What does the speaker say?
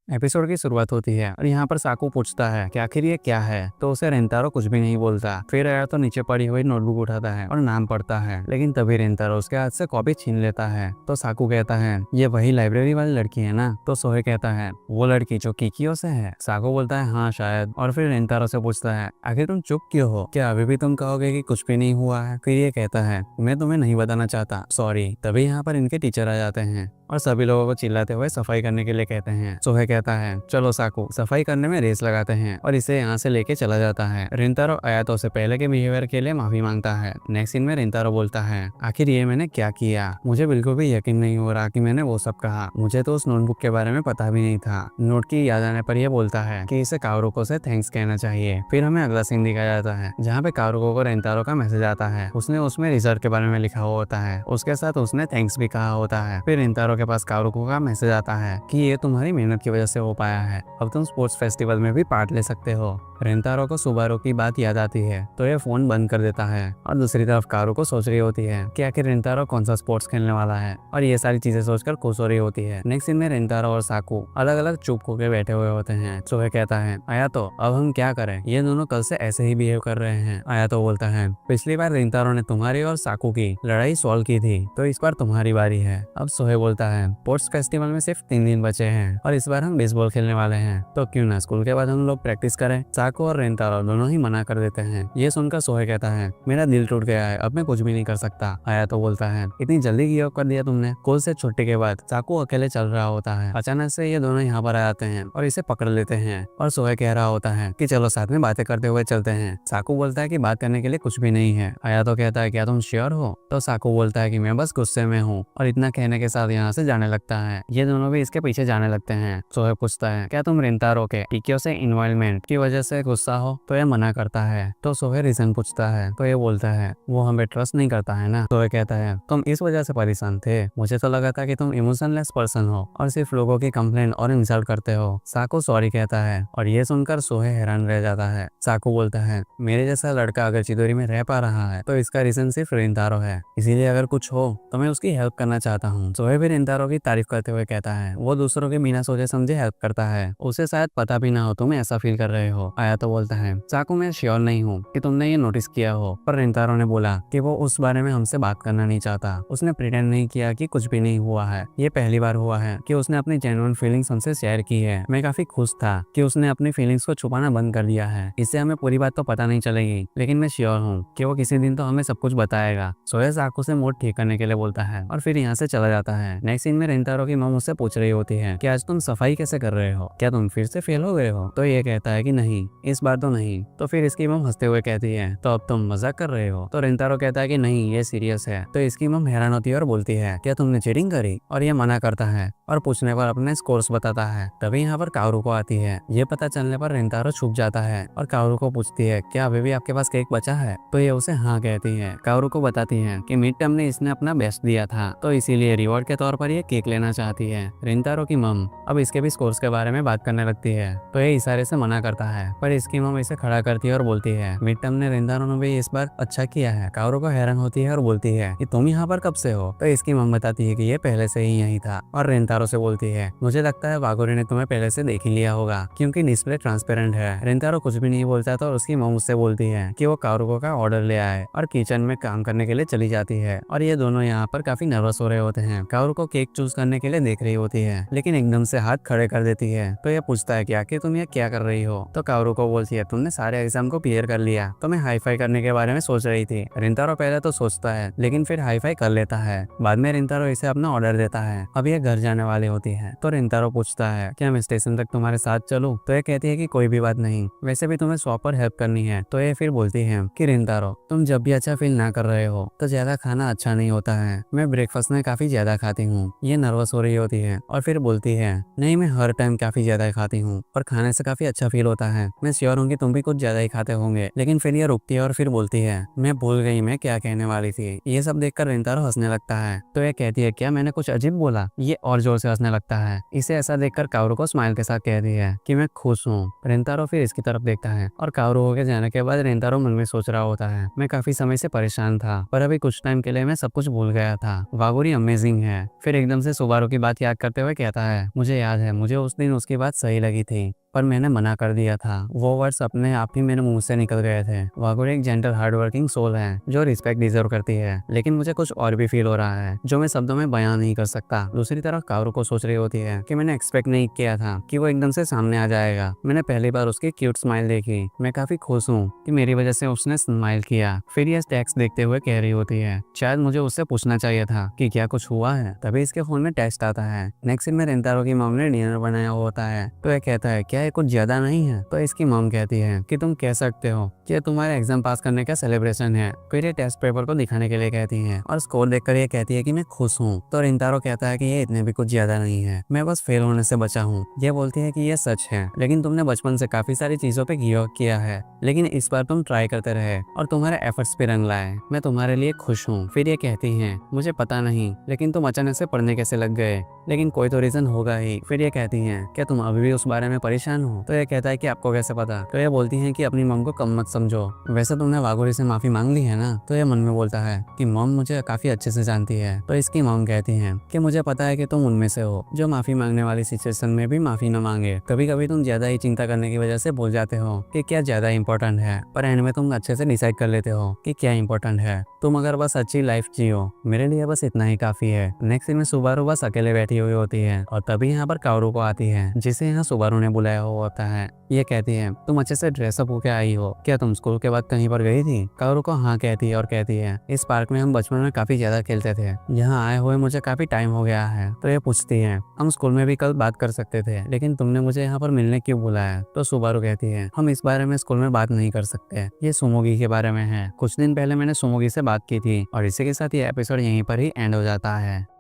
Episode की शुरुआत होती है और यहाँ पर साकू पूछता है कि आखिर ये क्या है, तो उसे रेंतारो कुछ भी नहीं बोलता। फिर आया तो नीचे पड़ी हुई नोटबुक उठाता है और नाम पढ़ता है, लेकिन तभी रेंतारो उसके हाथ से कॉपी छीन लेता है। तो साकू कहता है ये वही लाइब्रेरी वाली लड़की है ना। तो सोहे कहता है वो लड़की जो किकियो से है। साकू बोलता है हाँ शायद, और फिर रेंतारो से पूछता है आखिर तुम चुप क्यों हो, क्या अभी भी तुम कहोगे कि कुछ भी नहीं हुआ है। फिर ये कहता है मैं तुम्हें नहीं बताना चाहता, सॉरी। तभी यहाँ पर इनके टीचर आ जाते हैं और सभी लोगों को चिल्लाते हुए सफाई करने के लिए कहते हैं। सोहे कहता है चलो साकू सफाई करने में रेस लगाते हैं, और इसे यहाँ से लेके चला जाता है। रिंतारो आयातो से पहले के बिहेवियर के लिए माफी मांगता है। नेक्स्ट सीन में रिंतारो बोलता है आखिर ये मैंने क्या किया, मुझे बिल्कुल भी यकीन नहीं हो रहा कि मैंने वो सब कहा। मुझे तो उस नोटबुक के बारे में पता भी नहीं था। नोट की याद आने पर यह बोलता है कि इसे कारुको से थैंक्स कहना चाहिए। फिर हमें अगला सीन दिखाया जाता है जहाँ पे कारुको को रिंतारो का मैसेज आता है। उसने उसमें रिजल्ट के बारे में लिखा हुआ होता है, उसके साथ उसने थैंक्स भी कहा होता है। फिर रिंतारो के पास कारुको का मैसेज आता है कि ये तुम्हारी मेहनत की वजह से हो पाया है, अब तुम स्पोर्ट्स फेस्टिवल में भी पार्ट ले सकते हो। रेंतारो को सुबारू की बात याद आती है तो ये फोन बंद कर देता है, और दूसरी तरफ कारुको सोच रही होती है कि आखिर रेंतारो कौन सा स्पोर्ट्स खेलने वाला है, और ये सारी चीजें सोचकर खुश हो रही होती है। नेक्स्ट सीन में रेंतारो और साकू अलग अलग चुप होकर बैठे हुए होते हैं। सोहे कहता है आया तो अब हम क्या करें, ये दोनों कल से ऐसे ही बिहेव कर रहे हैं। आया तो बोलता है पिछली बार रेंतारो ने तुम्हारी और साकू की लड़ाई सॉल्व की थी, तो इस बार तुम्हारी बारी है। अब सोहे बोलता है स्पोर्ट्स फेस्टिवल में सिर्फ 3 दिन बचे हैं और इस बार हम बेसबॉल खेलने वाले हैं, तो क्यों ना स्कूल के बाद हम लोग प्रैक्टिस करें। साकू और रेंतारो दोनों ही मना कर देते हैं। ये सुनकर सोहे कहता है मेरा दिल टूट गया है, अब मैं कुछ भी नहीं कर सकता। आया तो बोलता है इतनी जल्दी गिव अप कर दिया तुमने। स्कूल से छुट्टी के बाद साकू अकेले चल रहा होता है। अचानक से ये दोनों यहाँ पर आ जाते हैं और इसे पकड़ लेते हैं, और सोहे कह रहा होता है कि चलो साथ में बातें करते हुए चलते हैं। साकू बोलता है कि बात करने के लिए कुछ भी नहीं है। आया तो कहता है क्या तुम श्योर हो। तो साकू बोलता है कि मैं बस गुस्से में हूँ, और इतना कहने के साथ यहाँ से जाने लगता है। ये दोनों भी इसके पीछे जाने लगते हैं। सोहे पूछता है क्या तुम रिंतारो के किकियो से इन्वॉल्वमेंट की वजह से गुस्सा हो। तो ये मना करता है। तो सोहे रीजन पूछता है तो ये बोलता है वो हमें ट्रस्ट नहीं करता है ना। सोहे कहता है तुम इस वजह से परेशान थे, मुझे तो लगा था कि तुम इमोशनलेस पर्सन हो और सिर्फ लोगों की कंप्लेंट और इंसल्ट करते हो। साकू सॉरी कहता है, और ये सुनकर सोहे हैरान रह जाता है। साकू बोलता है मेरे जैसा लड़का अगर चिदोरी में रह पा रहा है तो इसका रीजन सिर्फ रिंतारो है, इसीलिए अगर कुछ हो तो मैं उसकी हेल्प करना चाहता हूँ। सोहे भी रिंतारो की तारीफ करते हुए कहता है वो दूसरों के बिना सोचे समझे हेल्प करता है, उसे शायद पता भी ना हो तुम ऐसा फील कर रहे हो। आया तो बोलता है साकू मैं श्योर नहीं हूँ कि तुमने ये नोटिस किया हो, पर रिंतारो ने बोला कि वो उस बारे में हमसे बात करना नहीं चाहता। उसने प्रिटेंड नहीं किया कि कुछ भी नहीं हुआ है। ये पहली बार हुआ है कि उसने अपनी जेन्युइन फीलिंग्स हमसे शेयर की है। मैं काफी खुश था कि उसने अपनी फीलिंग्स को छुपाना बंद कर दिया है। इससे हमें पूरी बात तो पता नहीं चलेगी, लेकिन मैं श्योर हूँ कि वो किसी दिन तो हमें सब कुछ बताएगा। सोहे साकू से मूड ठीक करने के लिए बोलता है और फिर यहाँ से चला जाता है। नेक्स्ट सीन में रिंतारो की मॉम उससे पूछ रही होती है कि आज तुम सफाई कैसे कर रहे हो, क्या तुम फिर से फेल हो गए हो। तो ये कहता है कि नहीं, इस बार तो नहीं। तो फिर इसकी मॉम हंसते हुए कहती है तो अब तुम मजाक कर रहे हो। तो रिंतारो कहता है कि नहीं ये सीरियस है। तो इसकी मॉम हैरान होती है और बोलती है क्या तुमने चीटिंग करी, और ये मना करता है और पूछने पर अपने स्कोर्स बताता है। तभी यहाँ पर कारुको आती है। ये पता चलने पर रिंतारो छुप जाता है और कारुको पूछती है क्या अभी भी आपके पास केक बचा है। तो ये उसे हाँ कहती है। कारुको बताती है कि मिड टर्म ने इसने अपना बेस्ट दिया था, तो इसीलिए रिवॉर्ड के तौर पर ये केक लेना चाहती है। रिंतारो की मम अब इसके भी स्कोर्स के बारे में बात करने लगती है, तो ये इशारे से मना करता है, पर इसकी मम इसे खड़ा करती है और बोलती है मिड टर्म ने रिंतारो ने भी इस बार अच्छा किया है। कारुको हैरान होती है और बोलती है कि तुम यहाँ पर कब से हो। तो इसकी मम बताती है कि ये पहले से ही यही था, और रिंतारो से बोलती है मुझे लगता है वागोरी ने तुम्हें पहले से देख ही लिया होगा क्योंकि डिस्प्ले ट्रांसपेरेंट है। रिंतारो कुछ भी नहीं बोलता तो उसकी मम उससे बोलती है कि वो कारुको का ऑर्डर ले आए और किचन में काम करने के लिए चली जाती है, और ये दोनों यहाँ पर काफी नर्वस हो रहे होते हैं। कारुको केक चूज करने के लिए देख रही होती है, लेकिन एकदम से हाथ खड़े कर देती है। तो ये पूछता है कि आखिर तुम ये क्या कर रही हो। तो कारुको बोलती है तुमने सारे एग्जाम को क्लियर कर लिया, तो मैं हाई फाई करने के बारे में सोच रही थी। रिंतारो पहले तो सोचता है लेकिन फिर हाई फाई कर लेता है। बाद में रिंतारो इसे अपना ऑर्डर देता है। अब ये घर जाने वाली होती है, तो रिंतारो पूछता है क्या मैं स्टेशन तक तुम्हारे साथ चलूं। तो ये कहती है कि कोई भी बात नहीं, वैसे भी तुम्हें शॉप पर हेल्प करनी है। तो ये फिर बोलती है कि रिंतारो तुम जब भी अच्छा फील ना कर रहे हो तो ज्यादा खाना अच्छा नहीं होता है, मैं ब्रेकफास्ट में काफी ज्यादा खाती हूँ। ये नर्वस हो रही होती है और फिर बोलती है नहीं मैं हर टाइम काफी ज्यादा खाती हूँ और खाने से काफी अच्छा फील होता है, मैं श्योर हूँ कि तुम भी कुछ ज्यादा ही खाते होंगे। लेकिन फिर ये रुकती है और फिर बोलती है मैं भूल गई मैं क्या कहने वाली थी। ये सब देखकर रिंतारो हंसने लगता है। तो ये कहती है क्या मैंने कुछ अजीब बोला। ये और जोर से हंसने लगता है। इसे ऐसा देखकर कारुको स्माइल के साथ कहती है कि मैं खुश हूँ। रिंतारो फिर इसकी तरफ देखता है और कारुको के जाने के बाद रिंतारो मन में सोच रहा होता है मैं काफी समय से परेशान था, पर अभी कुछ टाइम के लिए मैं सब कुछ भूल गया था। वागोरी अमेजिंग है। फिर एकदम से सुबारू की बात याद करते हुए कहता है मुझे याद है मुझे उस दिन उसकी बात सही लगी थी, पर मैंने मना कर दिया था। वो वर्ड्स अपने आप ही मेरे मुंह से निकल गए थे। वागुर एक जेंटल हार्ड वर्किंग सोल है जो रिस्पेक्ट डिजर्व करती है, लेकिन मुझे कुछ और भी फील हो रहा है जो मैं शब्दों में बयान नहीं कर सकता। दूसरी तरफ कारू को सोच रही होती है कि मैंने एक्सपेक्ट नहीं किया था कि वो एकदम से सामने आ जाएगा। मैंने पहली बार उसकी क्यूट स्माइल देखी। मैं काफी खुश हूँ कि मेरी वजह से उसने स्माइल किया। फिर ये टेक्स्ट देखते हुए कह रही होती है, शायद मुझे उससे पूछना चाहिए था कि क्या कुछ हुआ है। तभी इसके फोन में टेक्स्ट आता है। नेक्स्ट सीन में रेंतारो की मॉम ने डिनर बनाया हुआ होता है, तो ये कहता है क्या ये कुछ ज्यादा नहीं है। तो इसकी मॉम कहती है कि तुम कह सकते हो कि ये तुम्हारे एग्जाम पास करने का सेलिब्रेशन है। फिर ये टेस्ट पेपर को दिखाने के लिए कहती है और स्कोर देखकर ये कहती है कि मैं खुश हूँ। तो रेंतारो कहता है कि ये इतने भी कुछ ज्यादा नहीं है, मैं बस फेल होने से बचा हूँ। ये बोलती है कि ये सच है, लेकिन तुमने बचपन से काफी सारी चीजों पे गिव अप किया है, लेकिन इस बार तुम ट्राई करते रहे और तुम्हारे एफर्ट्स पे रंग लाए। मैं तुम्हारे लिए खुश हूँ। फिर ये कहती है मुझे पता नहीं, लेकिन तुम अचानक से पढ़ने कैसे लग गए, लेकिन कोई तो रीजन होगा ही। फिर ये कहती हैं क्या तुम अभी भी उस बारे में परेशान हो। तो ये कहता है कि आपको कैसे पता। तो ये बोलती हैं कि अपनी मॉम को कम मत समझो, वैसे तुमने वागोरी से माफी मांग ली है ना। तो ये मन में बोलता है कि मॉम मुझे काफी अच्छे से जानती है। तो इसकी मॉम कहती है कि मुझे पता है कि तुम उनमें से हो जो माफी मांगने वाली सिचुएशन में भी माफी न मांगे। कभी कभी तुम ज्यादा ही चिंता करने की वजह से भूल जाते हो कि क्या ज्यादा इंपॉर्टेंट है, पर एंड में तुम अच्छे से डिसाइड कर लेते हो कि क्या इंपॉर्टेंट है। तुम अगर बस अच्छी लाइफ जियो, मेरे लिए बस इतना ही काफी है। नेक्स्ट सीन में सुबारू बस अकेले बैठी हुई होती है और तभी यहाँ पर कावरू को आती है, जिसे यहाँ सुबारू ने बुलाया हुआ होता है। ये कहती है तुम अच्छे से ड्रेसअप होके आई हो, क्या तुम स्कूल के बाद कहीं पर गई थी। कावरू को हाँ कहती है और कहती है इस पार्क में हम बचपन में काफी ज्यादा खेलते थे, यहाँ आए हुए मुझे काफी टाइम हो गया है। तो ये पूछती है हम स्कूल में भी कल बात कर सकते थे, लेकिन तुमने मुझे यहाँ पर मिलने क्यों बुलाया। तो सुबारू कहती है हम इस बारे में स्कूल में बात नहीं कर सकते, ये सुमोगी के बारे में है। कुछ दिन पहले मैंने सुमोगी से बात की थी। और इसी के साथ ये एपिसोड यहीं पर ही एंड हो जाता है।